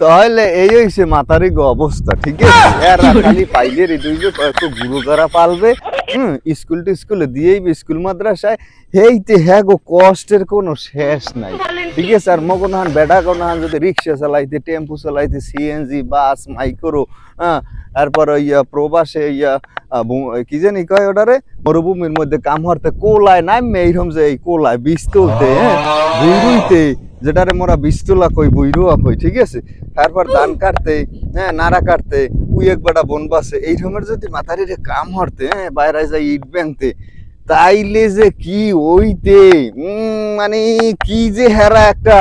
তাহলে এই হইছে মাতারি গো অবস্থা, ঠিক আছে? এরা খালি পাইলে রে দুই যে কত গুরু করা পালবে, স্কুল টিস্কুলে দিয়েই স্কুল মাদ্রাসায় হেইতে হ্যাঁ গো কষ্টের কোনো শেষ নাই, ঠিক আছে? আর মগনহান বেড়া কোনহান যদি রিক্সা চালাইতে, টেম্পু চালাইতে, সিএনজি, বাস, মাইক্রো, তারপর ইয়া প্রবাসে ইয়া কি জানি কয় ওটারে মরুভূমির মধ্যে কাম হরতে কোলায় নামে এইরকম যে এই কোলায় বীজ তুলতে, বুইরুইতে, যেটারে মোরা বীজতোলা কই, বুইরুয়া কই, ঠিক আছে? তারপর ধান কাটতে, নাড়া কাটতে, উই এক বেটা বনবাসে এই রকমের যদি মাথারির কাম হরতে, বাইরে যায় ইট ব্যাংতে, তাইলে যে কি ওইতে মানে কি যে হেরা একটা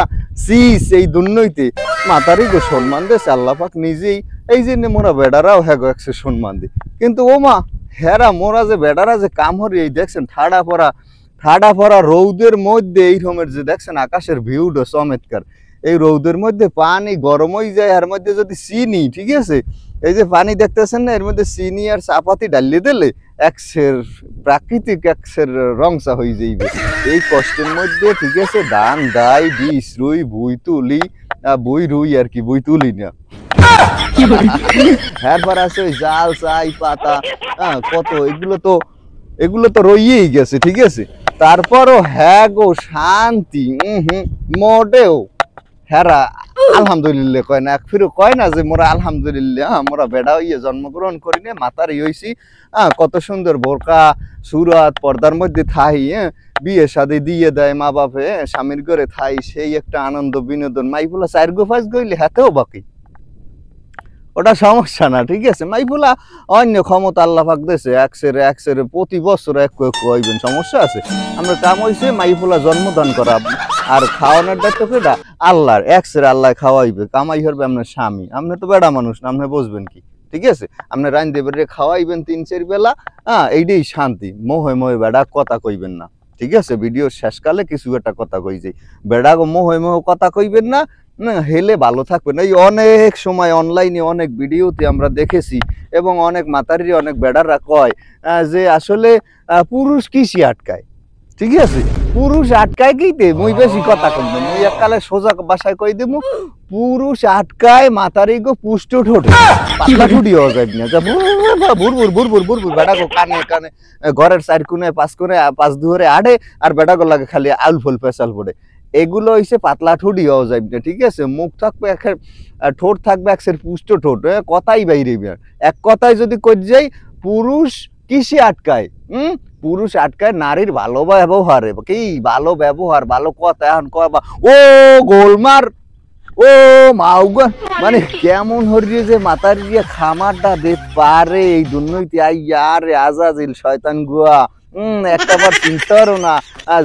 সিস এই দুর্নইতে মাতারি গো সম্মান দেশ আল্লাহ পাক নিজেই, এই জন্য মোরা বেডারাও হ্যাঁ গো একশো সম্মান দি। কিন্তু ও মা হেরা মোরা যে বেডারা যে কাম হরি এই দেখছেন ঠাডা পড়া রৌদের মধ্যে এই রকমের যে দেখছেন আকাশের ভিউটা চমৎকার, এই রৌদের মধ্যে পানি গরম হয়ে যায়, এর মধ্যে যদি চিনি, ঠিক আছে, এই যে পানি দেখতেছেন না, এর মধ্যে চিনি আর চাপাতি ডালিয়ে দিলে একশের প্রাকৃতিক একশের রংসা হয়ে যাইবে এই কষ্টের মধ্যে, ঠিক আছে? ধান দাই বিষ রুই বুই তুলি, বই রুই আর কি, বই তুলি না। এরপর আছে ওই জাল চাই পাতা, কত এগুলো তো রইয়েই গেছে, ঠিক আছে? তারপরও হ্যাঁ গো শান্তি, মোটেও হেরা আলহামদুলিল্লাহ কয় না, এক ফিরো কয় না যে মোরা আলহামদুলিল্লাহ মোরা বেড়া হইয়া জন্মগ্রহণ করি না, মাতারি হইছি, কত সুন্দর বোরকা সুরাত পর্দার মধ্যে থাই, বিয়ে শাদী দিয়ে দেয় মা বাপে, স্বামীর ঘরে থাই, সেই একটা আনন্দ বিনোদন। মাইফুলা 4 গো 5 গইলে হাতেও বাকি, ওটা সমস্যা না, ঠিক আছে? মাইফুলা অন্য ক্ষমতা আল্লাহ পাক দিয়েছে, একসের প্রতি বছর এক হইবেন, সমস্যা আছে? আমরা কাম হইছে মাইফুলা জন্মদান করা, আর খাওয়ানোর দায়িত্ব কেটা আল্লাহর, আল্লাহ খাওয়াইবে, কামাই করবে আপনার স্বামী, আপনি তো বেড়া মানুষ না, আপনি বুঝবেন কি, ঠিক আছে? আপনি রাইন দেবেন খাওয়াইবেন 3-4 বেলা, এইটাই শান্তি। মোহে বেড়া কথা কইবেন না, ঠিক আছে? ভিডিওর শেষকালে কিছু একটা কথা কই যাই, বেড়া গো মোহে কথা কইবেন না, হেলে ভালো থাকবেন। এই অনেক সময় অনলাইনে অনেক ভিডিওতে আমরা দেখেছি, এবং অনেক মাতারি অনেক বেড়ারা কয় যে আসলে পুরুষ কৃষি আটকায়, ঠিক আছে? পুরুষ আটকায় কিতে, মুই বেশি কথা কইব, মুই এককালে সোজা ভাষায় কই দেবো, পুরুষ আটকায় মাতারি গো পুষ্ট ঠোঁটে, পাতলা ঠুটি হওয়া যায় না, বুরবুর বেড়া গো কানে কানে ঘরের 4 কোণে 5 কোণে 5 দুয়ারে আড়ে, আর বেড়া গো লাগে খালি আউল ফুল পেশাল পড়ে, এগুলো হইছে পাতলা ঠুটি হওয়া যায় না, ঠিক আছে? মুখ থাকবে একের, ঠোঁট থাকবে একসের পুষ্ট ঠোঁট, কথাই বাইরে, এক কথায় যদি কই যাই, পুরুষ কিসে আটকায়, পুরুষ আটকায় নারীর ভালো ব্যবহারে, কি ভালো ব্যবহার, ভালো কথা। এখন কবা ও গোলমার, ও মাউগা, মানে কেমন হরিয়ে যে মাতার দিয়ে খামারটা দে পারে এই দুর্নীতি আইয়ারে আজাজিল শয়তান গুয়া, একটাবার চিন্তা করো না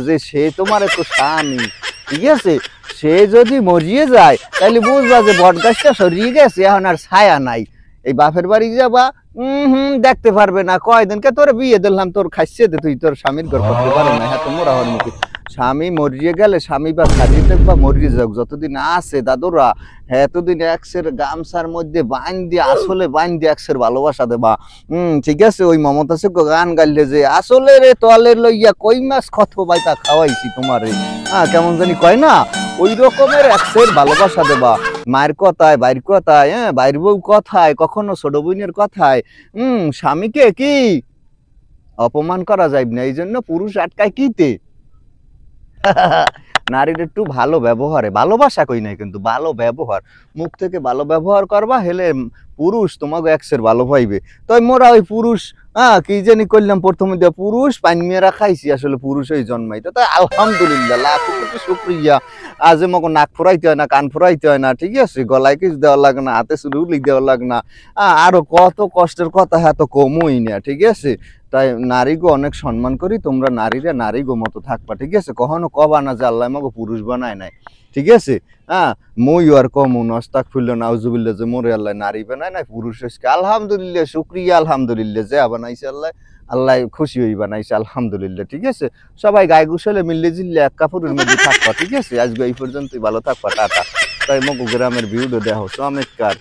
যে সে তোমার একটু স্বামী, ঠিক আছে? সে যদি মরিয়ে যায় তাহলে বুঝবা যে বটগাছটা সরিয়ে গেছে, এখন আর ছায়া নাই। এই বাপের বাড়ি যাবা, দেখতে পারবে না, কয়দিনকে তোর বিয়ে দিলাম, তোর খাইছে দে, তুই তোর স্বামীর ঘর করতে পারো না, হ্যাঁ তো মোরা হওয়ার মুখে। স্বামী মরিয়ে গেলে স্বামী বা খালি থাকবা মরিয়ে যাক, যতদিন আছে দাদুরা, হ্যাঁ এতদিন একসের গামছার মধ্যে আসলে একসের ভালোবাসা দেবা, ঠিক আছে? ওই মমতা সে গান গাইলে যে আসলে রে তোয়ালে লইয়া কই মাছ কত বাইতা খাওয়াইছি তোমারে, কেমন জানি কয় না, ওই রকমের একসের ভালোবাসা দেবা, মায়ের কথায়, বাইর কথায়, বাইর বউ কথায়, কখনো ছোট বোনের কথায়, স্বামীকে কি অপমান করা যাইব না। এই জন্য পুরুষ আটকায় কিতে, নারীর একটু ভালো ব্যবহারে, ভালোবাসা কই নাই কিন্তু ভালো ব্যবহার, মুখ থেকে ভালো ব্যবহার করবা, হেলে পুরুষ তোমাকে একসের ভালো পাইবে। তাই মোরা ওই পুরুষ কি জানি করলাম প্রথমে দিয়ে, পুরুষ পানি মেয়েরা খাইছি, আসলে পুরুষ ওই জন্মাই তো, তাই আলহামদুলিল্লাহ লাখ কোটি শুকরিয়া। আজ মকে নাক ফুরাইতে হয় না, কান ফুরাইতে হয় না, ঠিক আছে? গলায় কিছু দেওয়া লাগে না, হাতে চুলি দেওয়া লাগে না, আরো কত কষ্টের কথা এত কমই না, ঠিক আছে? তাই নারীগো অনেক সম্মান করি, তোমরা নারীরা নারীগো মতো থাকবা, ঠিক আছে? কখনো কবা না যে আল্লাহ আমাকে পুরুষ বানায় নাই, ঠিক আছে? মই আর কমু আস্তাগফিরুল্লাহ নাউজুবিল্লাহ যে মোরে আল্লাহ নারী বানায় নাই, পুরুষ হইছে। আলহামদুলিল্লাহ, শুকরিয়া, আলহামদুলিল্লাহ, যে বানাইছে আল্লাহ খুশি হই বানাইছে, আলহামদুলিল্লাহ, ঠিক আছে? সবাই গায়ে গোসলে মিললে জিললে এক কাপড়ের মধ্যে থাকবা, ঠিক আছে? আজকে এই পর্যন্তই, ভালো থাকবা, টাটা। তাই মগো গ্রামের ভিউটা দেখো চমৎকার,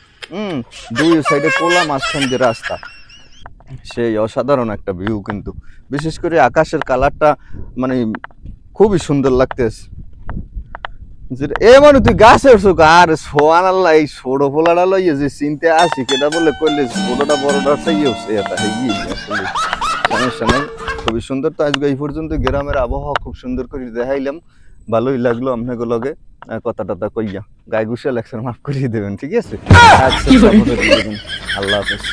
দুই সাইডে কোলা, মাঝখান দিয়ে রাস্তা, সেই অসাধারণ একটা ভিউ, কিন্তু বিশেষ করে আকাশের কালারটা মানে খুবই সুন্দর লাগতেছে। এ মানে তুই গাছে উঠছো আর সোয়ান আল্লাহ এই ছোট পোলাটা লইয়ে যে চিনতে আসি কেটা বলে করলে ছোটটা বড়টা চাইয়ে উঠছে এটা আসলে সমস্যা নেই। খুবই সুন্দর। তো আজকে এই পর্যন্ত গ্রামের আবহাওয়া খুব সুন্দর করে দেখাইলাম, ভালোই লাগলো আপনাকে লগে কথা টথা কইয়া। গায়ে গুছিয়ে লেকচার মাফ করিয়ে দেবেন, ঠিক আছে? আচ্ছা, আল্লাহ হাফেজ।